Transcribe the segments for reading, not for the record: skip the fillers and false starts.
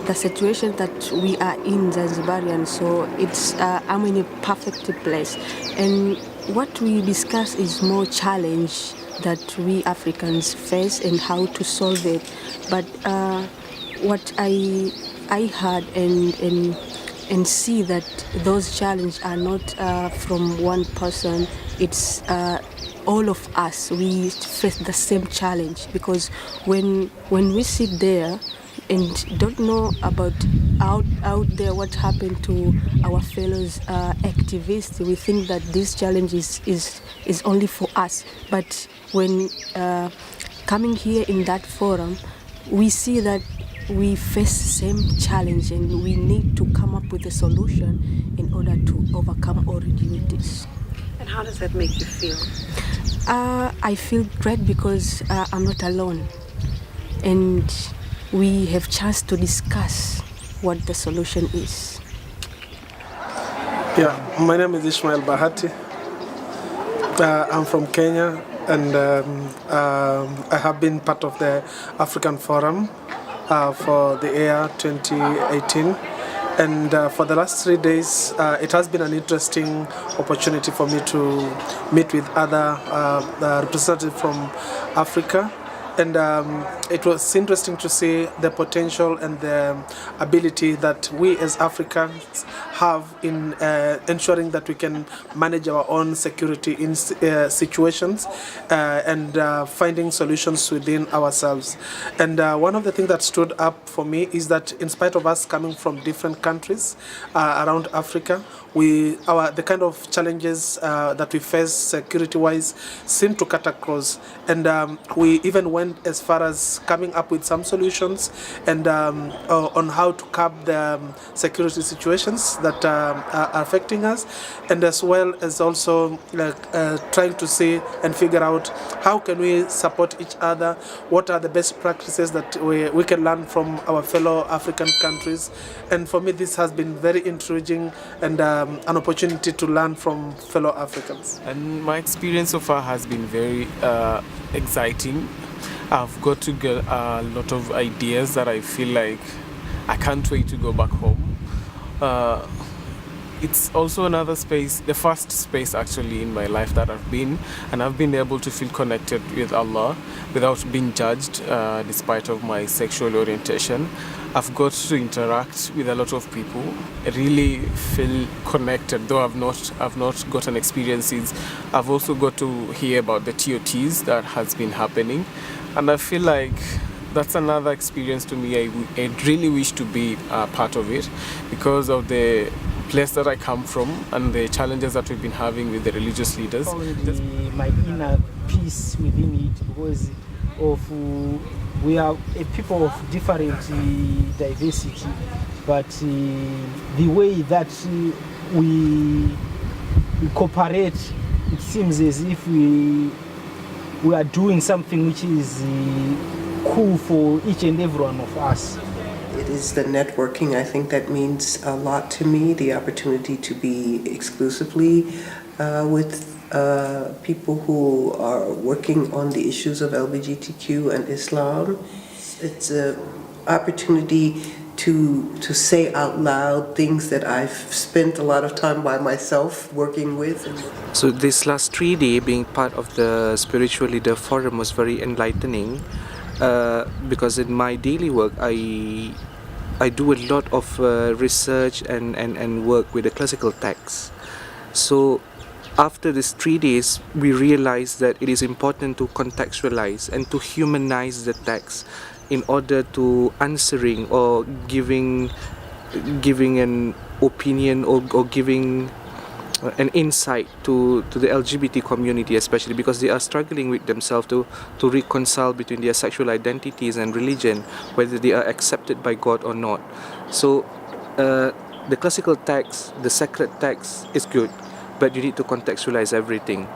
the situation that we are in Zanzibarian, so it's I'm in a perfect place. And what we discuss is more challenge that we Africans face and how to solve it. But what I heard and see that those challenges are not from one person. It's all of us. We face the same challenge because when we sit there and don't know about out there what happened to our fellows activists, we think that this challenge is only for us. But when coming here in that forum, we see that we face the same challenge and we need to come up with a solution in order to overcome or reduce this. And how does that make you feel? I feel great because I'm not alone, and we have chance to discuss what the solution is. Yeah, my name is Ishmael Bahati. I'm from Kenya, and I have been part of the African Forum for the year 2018. And for the last 3 days, it has been an interesting opportunity for me to meet with other representatives from Africa. And it was interesting to see the potential and the ability that we as Africans have in ensuring that we can manage our own security in situations and finding solutions within ourselves. And one of the things that stood up for me is that in spite of us coming from different countries around Africa, the kind of challenges that we face security-wise seem to cut across, and we even went as far as coming up with some solutions and on how to curb the security situations that are affecting us, and as well as also trying to see and figure out how can we support each other, what are the best practices that we can learn from our fellow African countries. And for me, this has been very intriguing and an opportunity to learn from fellow Africans. And my experience so far has been very exciting. I've got to get a lot of ideas that I feel like I can't wait to go back home. It's also another space, the first space actually in my life that I've been, and I've been able to feel connected with Allah without being judged despite of my sexual orientation. I've got to interact with a lot of people. I really feel connected, though I've not gotten experiences. I've also got to hear about the TOTs that has been happening, and I feel like that's another experience to me. I really wish to be part of it because of the place that I come from and the challenges that we've been having with the religious leaders. My inner peace within it, because of we are a people of different diversity, but the way that we cooperate, it seems as if we are doing something which is cool for each and every one of us. It is the networking, I think, that means a lot to me, the opportunity to be exclusively with people who are working on the issues of LGBTQ and Islam. It's an opportunity to say out loud things that I've spent a lot of time by myself working with. So this last 3 days being part of the Spiritual Leader Forum was very enlightening because in my daily work I do a lot of research and work with the classical texts. So after these 3 days, we realized that it is important to contextualize and to humanize the text in order to answering or giving an opinion or giving an insight to the LGBT community, especially because they are struggling with themselves to reconcile between their sexual identities and religion, whether they are accepted by God or not. So the classical text, the sacred text is good, but you need to contextualize everything.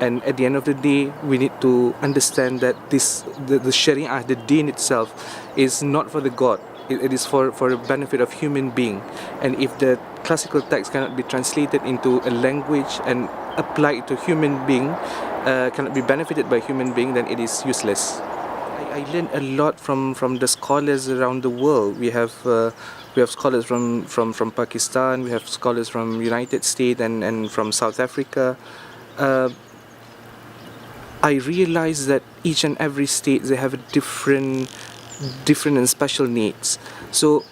And at the end of the day, we need to understand that the Sharia, the Deen itself, is not for the God. It is for the benefit of human being. And if the classical text cannot be translated into a language and applied to human being, cannot be benefited by human being, then it is useless. I learned a lot from the scholars around the world. We have scholars from Pakistan, we have scholars from United States and from South Africa. I realized that each and every state, they have a different and special needs. So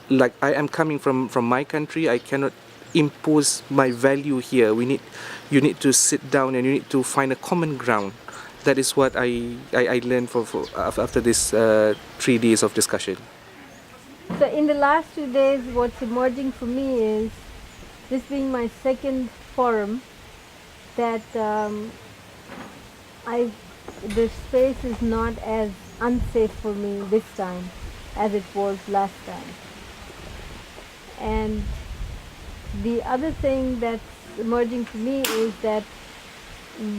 like I am coming from my country, I cannot impose my value here. You need to sit down and you need to find a common ground. That is what I learned after this 3 days of discussion. So in the last 2 days, what's emerging for me is, this being my second forum, that the space is not as unsafe for me this time as it was last time. And the other thing that's emerging for me is that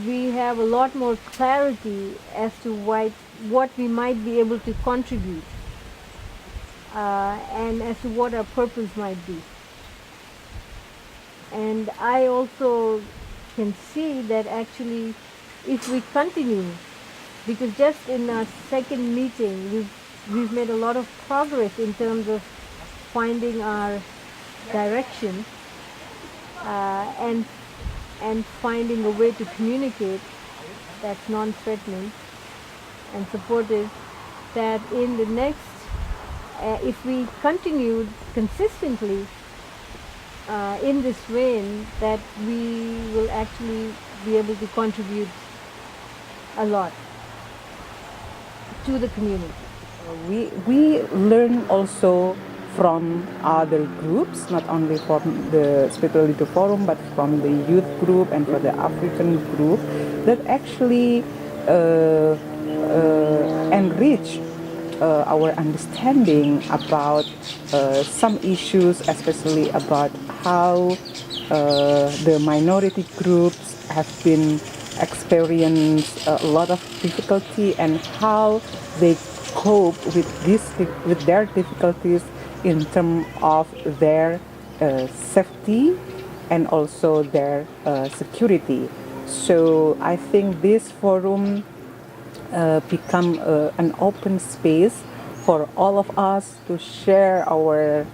we have a lot more clarity as to what we might be able to contribute, and as to what our purpose might be. And I also can see that actually, if we continue, because just in our second meeting we've made a lot of progress in terms of finding our direction, and finding a way to communicate that's non-threatening and supportive, that in the next, if we continue consistently in this vein, that we will actually be able to contribute a lot to the community. We learn also from other groups, not only from the Spiritual Leader Forum, but from the youth group and for the African group, that actually enrich our understanding about some issues, especially about how the minority groups have been experienced a lot of difficulty, and how they cope with their difficulties in terms of their safety and also their security. So I think this forum become an open space for all of us to share our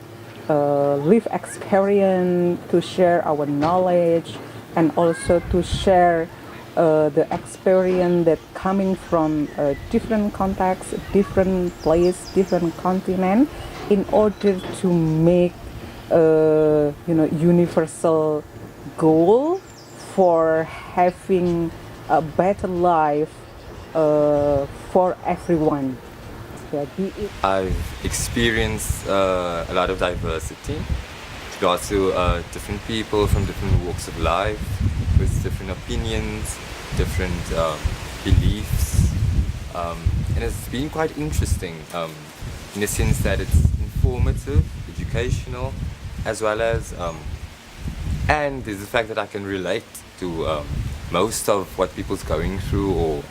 life experience, to share our knowledge, and also to share the experience that coming from different contexts, different place, different continent, in order to make universal goal for having a better life for everyone. Yeah, I've experienced a lot of diversity. Got to different people from different walks of life, with different opinions, different beliefs, and it's been quite interesting in the sense that it's informative, educational, as well as and there's the fact that I can relate to most of what people's going through.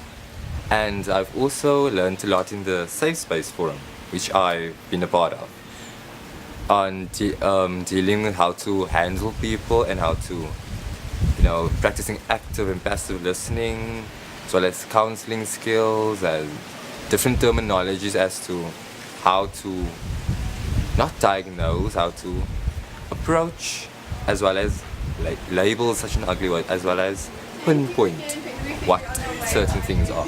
And I've also learned a lot in the Safe Space Forum, which I've been a part of, on dealing with how to handle people and how to, practicing active and passive listening, as well as counseling skills and different terminologies as to how to not diagnose, how to approach, as well as label is such an ugly word, as well as pinpoint what certain things are.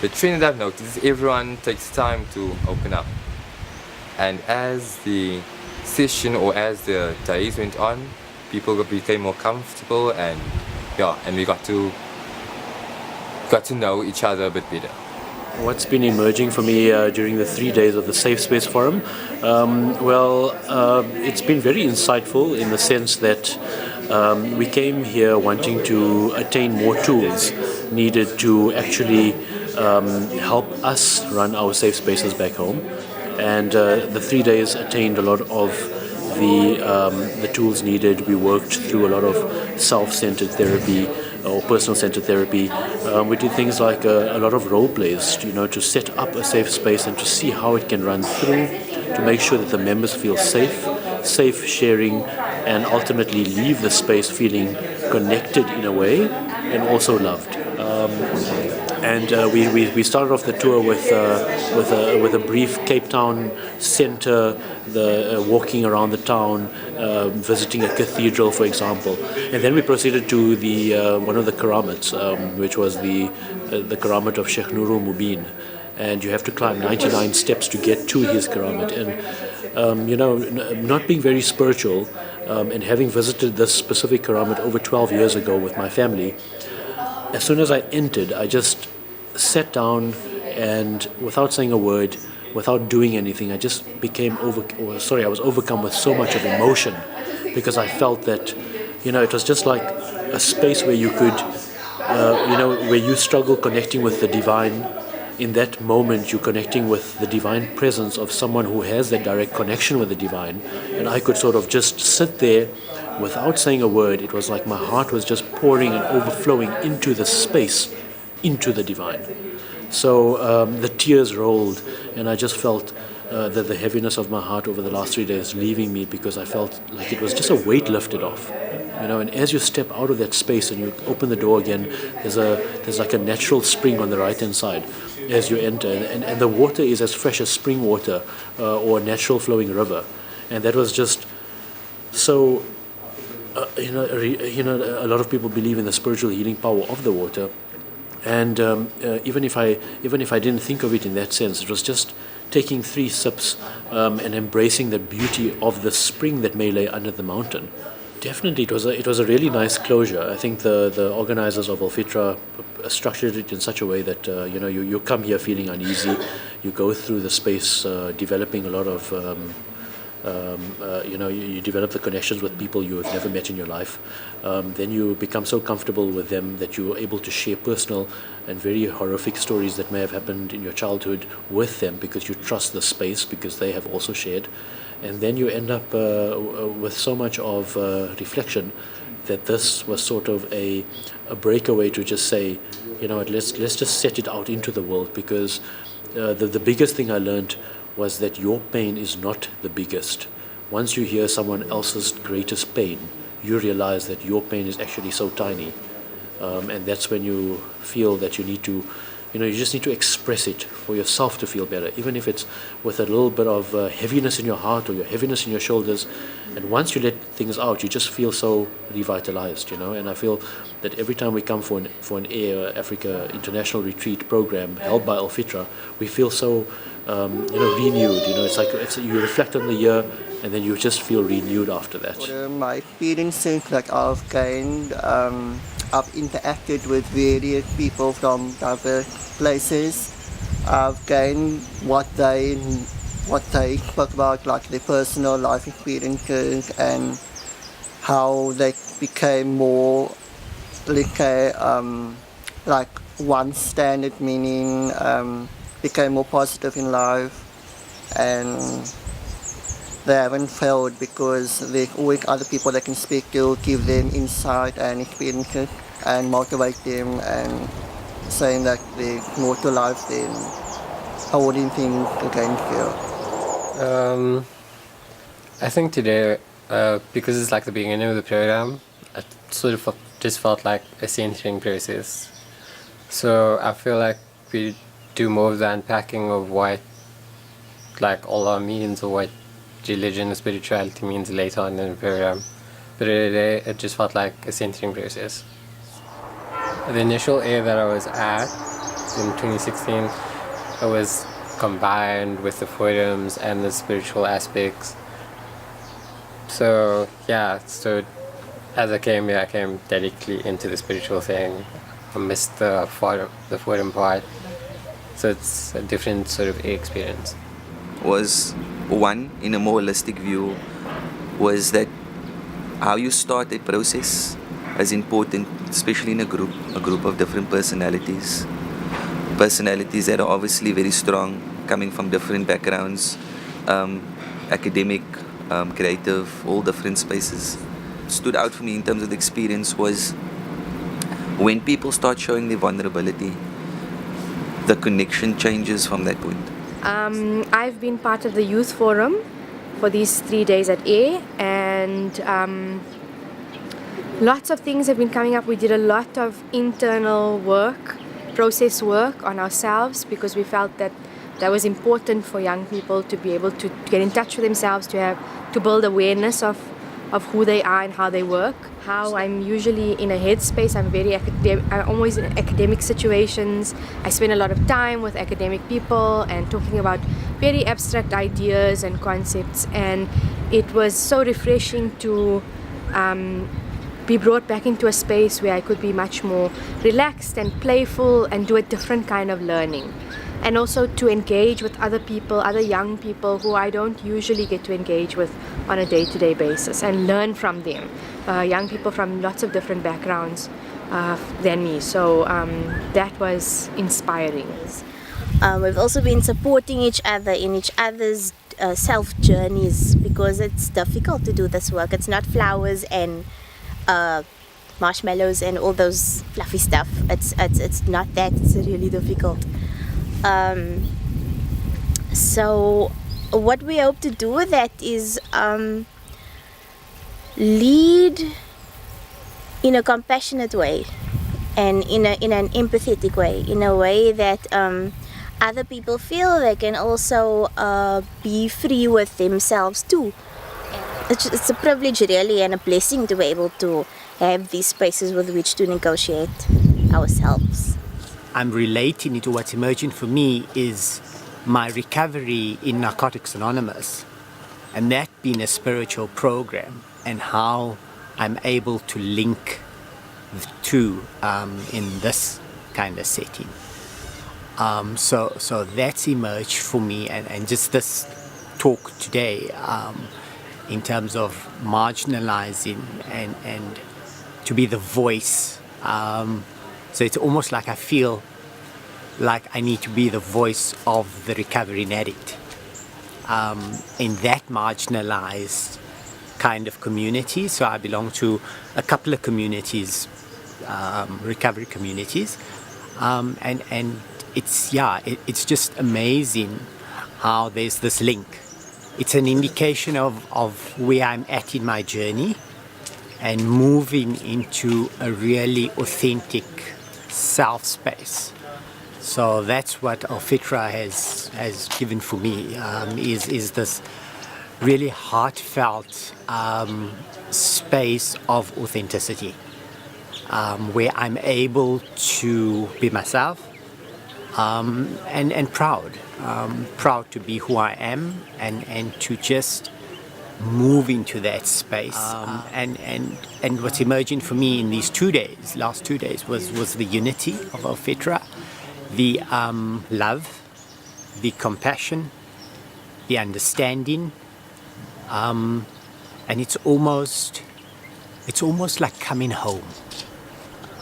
The trend that I've noticed is everyone takes time to open up, and as the session or as the days went on, people became more comfortable, and we got to know each other a bit better. What's been emerging for me during the 3 days of the Safe Space Forum? It's been very insightful in the sense that we came here wanting to attain more tools needed to actually help us run our safe spaces back home. And the 3 days attained a lot of the tools needed. We worked through a lot of self-centered therapy or personal-centered therapy. We did things like a lot of role plays, to set up a safe space and to see how it can run through, to make sure that the members feel safe sharing, and ultimately leave the space feeling connected in a way and also loved. And we started off the tour with a brief Cape Town centre, walking around the town, visiting a cathedral, for example, and then we proceeded to the one of the karamats, which was the karamat of Sheikh Nurul Mubin, and you have to climb 99 steps to get to his karamat. And not being very spiritual, and having visited this specific karamat over 12 years ago with my family, as soon as I entered, I just sat down, and without saying a word, without doing anything, I just I was overcome with so much of emotion, because I felt that, it was just like a space where you could, where you struggle connecting with the divine. In that moment, you're connecting with the divine presence of someone who has that direct connection with the divine, and I could sort of just sit there without saying a word. It was like my heart was just pouring and overflowing into the space, into the divine. So the tears rolled, and I just felt that the heaviness of my heart over the last 3 days leaving me, because I felt like it was just a weight lifted off. And as you step out of that space and you open the door again, there's like a natural spring on the right hand side as you enter, and the water is as fresh as spring water or a natural flowing river, and that was just so. A lot of people believe in the spiritual healing power of the water, and even if I didn't think of it in that sense, it was just taking 3 sips and embracing the beauty of the spring that may lay under the mountain. Definitely, it was a really nice closure. I think the organizers of Al-Fitrah structured it in such a way that you come here feeling uneasy, you go through the space developing a lot of you develop the connections with people you have never met in your life. Then you become so comfortable with them that you're able to share personal and very horrific stories that may have happened in your childhood with them, because you trust the space, because they have also shared. And then you end up with so much of reflection that this was sort of a breakaway to just say, let's just set it out into the world, because the biggest thing I learned was that your pain is not the biggest. Once you hear someone else's greatest pain, you realize that your pain is actually so tiny. And that's when you feel that you need to, you just need to express it for yourself to feel better, even if it's with a little bit of heaviness in your heart or your heaviness in your shoulders. And once you let things out, you just feel so revitalized, And I feel that every time we come for an Air Africa International Retreat program held by Al-Fitrah, we feel so renewed. It's like you reflect on the year, and then you just feel renewed after that. My experiences that I've gained, I've interacted with various people from diverse places. I've gained what they spoke about, like their personal life experiences, and how they became more like one standard, meaning became more positive in life, and they haven't failed because there's always other people they can speak to, give them insight and experiences and motivate them, and saying that there's more to life than holding things against you. I think today, because it's like the beginning of the program, I sort of just felt like a centering process. So I feel like we do more of the unpacking of what like Allah means, or what religion or spirituality means later on in the program. But today it just felt like a centering process. The initial Air that I was at in 2016, it was combined with the forums and the spiritual aspects. So as I came here, I came directly into the spiritual thing. I missed the forum part. So it's a different sort of experience. Was one, in a more holistic view, was that how you start a process is important, especially in a group of different personalities that are obviously very strong, coming from different backgrounds, academic, creative, all different spaces. Stood out for me in terms of the experience was when people start showing their vulnerability, the connection changes from that point. I've been part of the youth forum for these 3 days at A, and lots of things have been coming up. We did a lot of internal work process work on ourselves, because we felt that that was important for young people to be able to get in touch with themselves, to build awareness of who they are and how they work. How I'm usually in a headspace, I'm always in academic situations. I spend a lot of time with academic people and talking about very abstract ideas and concepts, and it was so refreshing to be brought back into a space where I could be much more relaxed and playful and do a different kind of learning. And also to engage with other people, other young people who I don't usually get to engage with on a day-to-day basis, and learn from them. Young people from lots of different backgrounds than me. So that was inspiring. We've also been supporting each other in each other's self journeys, because it's difficult to do this work. It's not flowers and marshmallows and all those fluffy stuff. It's not that. It's really difficult. So what we hope to do with that is lead in a compassionate way, and in an empathetic way, in a way that other people feel they can also be free with themselves too. It's a privilege really, and a blessing to be able to have these spaces with which to negotiate ourselves. I'm relating it to what's emerging for me is my recovery in Narcotics Anonymous, and that being a spiritual program, and how I'm able to link the two in this kind of setting. So that's emerged for me, and just this talk today in terms of marginalizing and to be the voice. So it's almost like I feel like I need to be the voice of the recovering addict in that marginalized kind of community. So I belong to a couple of communities, recovery communities, and it's just amazing how there's this link. It's an indication of where I'm at in my journey, and moving into a really authentic self space. So that's what Al-Fitrah has given for me, is this really heartfelt space of authenticity, where I'm able to be myself, and proud to be who I am, and to just move into that space. And what's emerging for me in these last 2 days was the unity of Al-Fitrah, the love, the compassion, the understanding, and it's almost like coming home.